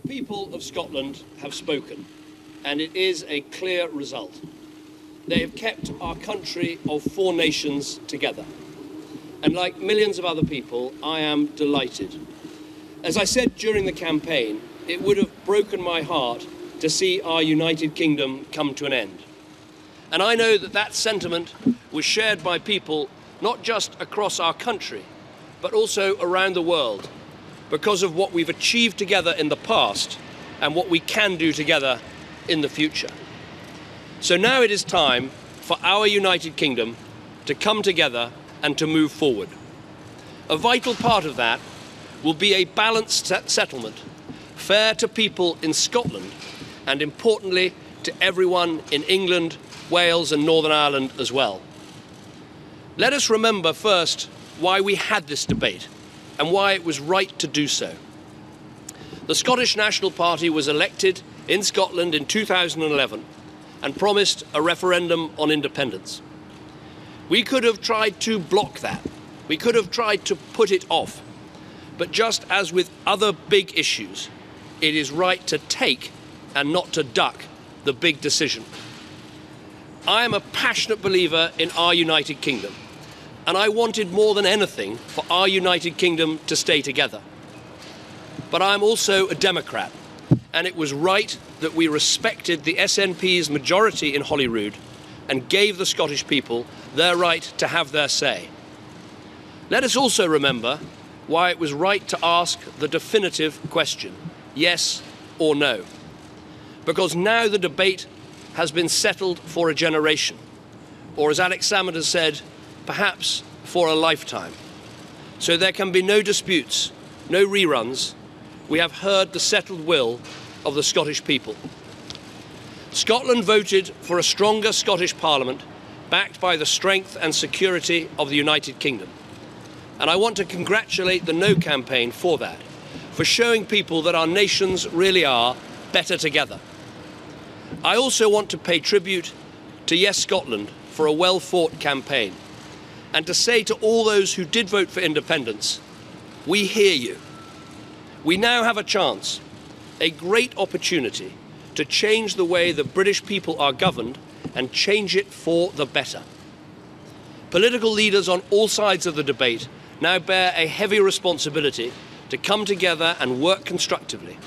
The people of Scotland have spoken, and it is a clear result. They have kept our country of four nations together. And like millions of other people, I am delighted. As I said during the campaign, it would have broken my heart to see our United Kingdom come to an end. And I know that that sentiment was shared by people not just across our country, but also around the world, because of what we've achieved together in the past and what we can do together in the future. So now it is time for our United Kingdom to come together and to move forward. A vital part of that will be a balanced settlement, fair to people in Scotland and, importantly, to everyone in England, Wales and Northern Ireland as well. Let us remember first why we had this debate and why it was right to do so. The Scottish National Party was elected in Scotland in 2011 and promised a referendum on independence. We could have tried to block that. We could have tried to put it off. But just as with other big issues, it is right to take and not to duck the big decision. I am a passionate believer in our United Kingdom, and I wanted more than anything for our United Kingdom to stay together. But I'm also a Democrat, and it was right that we respected the SNP's majority in Holyrood and gave the Scottish people their right to have their say. Let us also remember why it was right to ask the definitive question, yes or no. Because now the debate has been settled for a generation, or as Alex Salmond has said, perhaps for a lifetime. So there can be no disputes, no reruns. We have heard the settled will of the Scottish people. Scotland voted for a stronger Scottish Parliament backed by the strength and security of the United Kingdom. And I want to congratulate the No campaign for that, for showing people that our nations really are better together. I also want to pay tribute to Yes Scotland for a well-fought campaign, and to say to all those who did vote for independence, we hear you. We now have a chance, a great opportunity, to change the way the British people are governed and change it for the better. Political leaders on all sides of the debate now bear a heavy responsibility to come together and work constructively,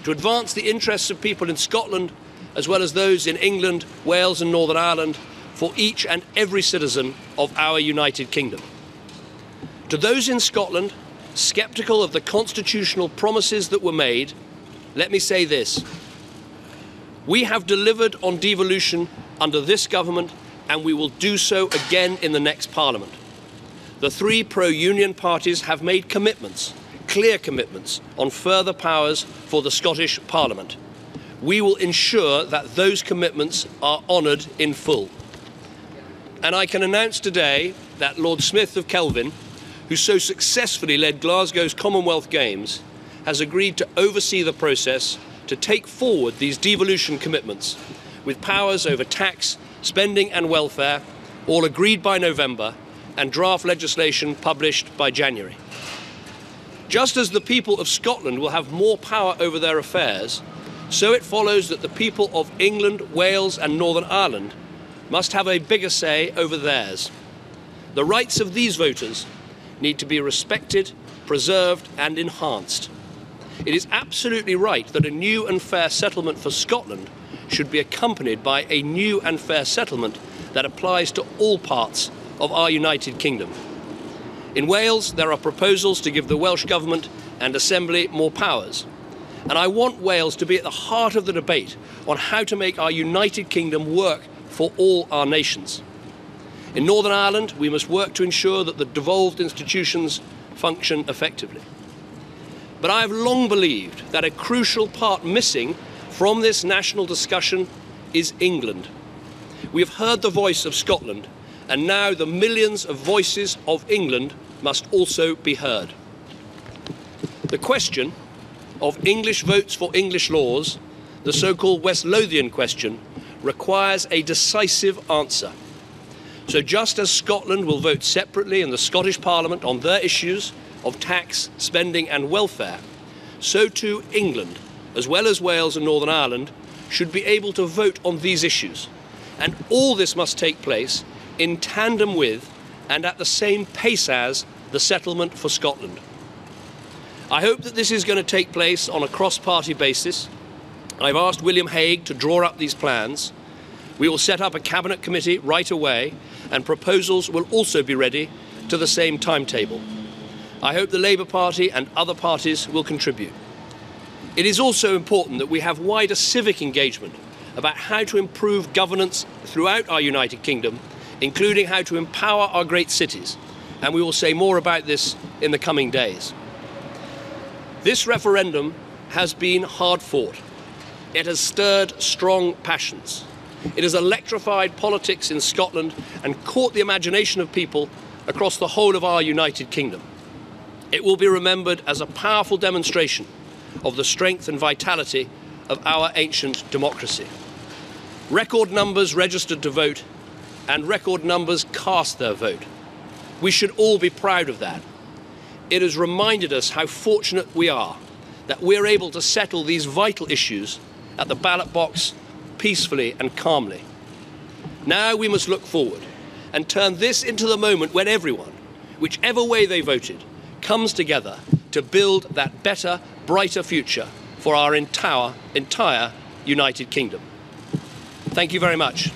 to advance the interests of people in Scotland as well as those in England, Wales and Northern Ireland, for each and every citizen of our United Kingdom. To those in Scotland sceptical of the constitutional promises that were made, let me say this. We have delivered on devolution under this government, and we will do so again in the next Parliament. The three pro-union parties have made commitments, clear commitments, on further powers for the Scottish Parliament. We will ensure that those commitments are honoured in full. And I can announce today that Lord Smith of Kelvin, who so successfully led Glasgow's Commonwealth Games, has agreed to oversee the process to take forward these devolution commitments, with powers over tax, spending and welfare, all agreed by November, and draft legislation published by January. Just as the people of Scotland will have more power over their affairs, so it follows that the people of England, Wales and Northern Ireland must have a bigger say over theirs. The rights of these voters need to be respected, preserved and enhanced. It is absolutely right that a new and fair settlement for Scotland should be accompanied by a new and fair settlement that applies to all parts of our United Kingdom. In Wales, there are proposals to give the Welsh Government and Assembly more powers. And I want Wales to be at the heart of the debate on how to make our United Kingdom work for all our nations. In Northern Ireland, we must work to ensure that the devolved institutions function effectively. But I have long believed that a crucial part missing from this national discussion is England. We have heard the voice of Scotland, and now the millions of voices of England must also be heard. The question of English votes for English laws, the so-called West Lothian question, requires a decisive answer. So just as Scotland will vote separately in the Scottish Parliament on their issues of tax, spending and welfare, so too England, as well as Wales and Northern Ireland, should be able to vote on these issues. And all this must take place in tandem with and at the same pace as the settlement for Scotland. I hope that this is going to take place on a cross-party basis. I've asked William Hague to draw up these plans. We will set up a cabinet committee right away, and proposals will also be ready to the same timetable. I hope the Labour Party and other parties will contribute. It is also important that we have wider civic engagement about how to improve governance throughout our United Kingdom, including how to empower our great cities, and we will say more about this in the coming days. This referendum has been hard fought. It has stirred strong passions. It has electrified politics in Scotland and caught the imagination of people across the whole of our United Kingdom. It will be remembered as a powerful demonstration of the strength and vitality of our ancient democracy. Record numbers registered to vote and record numbers cast their vote. We should all be proud of that. It has reminded us how fortunate we are that we're able to settle these vital issues at the ballot box peacefully and calmly. Now we must look forward and turn this into the moment when everyone, whichever way they voted, comes together to build that better, brighter future for our entire United Kingdom. Thank you very much.